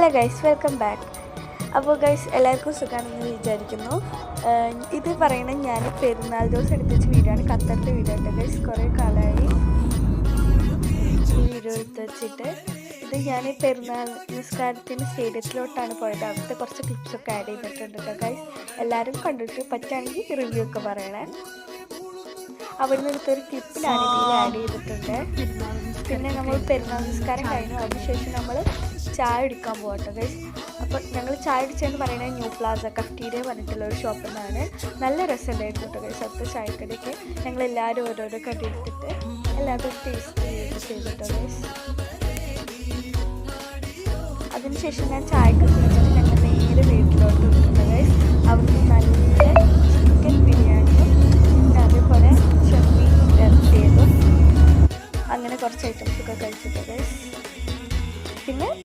Hello guys, welcome back. അപ്പോൾ guys എല്ലാവർക്കും സുഖമാണെന്ന് വിചാരിക്കുന്നു. ഇത് പറയണത് ഞാൻ പെരുന്നാൾ ദിവസം എടുത്തുവെച്ച വീഡിയോ ആണ്, ഖത്തറിൻ്റെ വീഡിയോ ഉണ്ട് ഗൈസ്. കുറേ കാലമായി ഈ വീഡിയോ എടുത്ത് വെച്ചിട്ട്. ഇത് ഞാൻ പെരുന്നാൾ നിസ്കാരത്തിന് സ്റ്റേഡിയത്തിലോട്ടാണ് പോയത്. അവിടുത്തെ കുറച്ച് ക്ലിപ്സൊക്കെ ആഡ് ചെയ്തിട്ടുണ്ട് കേട്ടോ ഗൈസ്. എല്ലാവരും കണ്ടിട്ട് പറ്റുകയാണെങ്കിൽ റിവ്യൂ ഒക്കെ പറയണേ. അവിടെ നിന്ന് എടുത്തൊരു ക്ലിപ്പ് ഞാൻ ഇതിൽ ആഡ് ചെയ്തിട്ടുണ്ട്. പിന്നെ നമ്മൾ പെരുന്നാൾ നിസ്കാരം കഴിഞ്ഞു, അതിനുശേഷം നമ്മൾ ചായ കുടിക്കാൻ പോകട്ടോ ഗൈസ്. അപ്പോൾ ഞങ്ങൾ ചായ കുടിച്ചതെന്ന് പറയുന്നത് ന്യൂ പ്ലാസ കഫ്റ്റീരിയ പറഞ്ഞിട്ടുള്ള ഒരു ഷോപ്പിൽ നിന്നാണ്. നല്ല രസമുണ്ടായിരുന്നു കേട്ടോ ഗൈസ്. അവിടുത്തെ ചായക്കടയ്ക്ക് ഞങ്ങളെല്ലാവരും ഓരോരോ കടി എടുത്തിട്ട് എല്ലാവരും ടേസ്റ്റ് ചെയ്തിട്ടോ ഗൈസ്. അതിനുശേഷം ഞാൻ ചായക്ക് കുടിച്ചിട്ട് ഞങ്ങൾ നേരെ വീട്ടിലോട്ട് വിട്ടിട്ടുണ്ട് ഗൈസ്. അവിടുന്ന് നല്ല ചിക്കൻ ബിരിയാണിയും പിന്നെ അതേപോലെ ചെമ്മീൻ ഇറച്ചിയതും അങ്ങനെ കുറച്ച് ഐറ്റംസൊക്കെ കഴിച്ചിട്ട് ഗൈസ്. പിന്നെ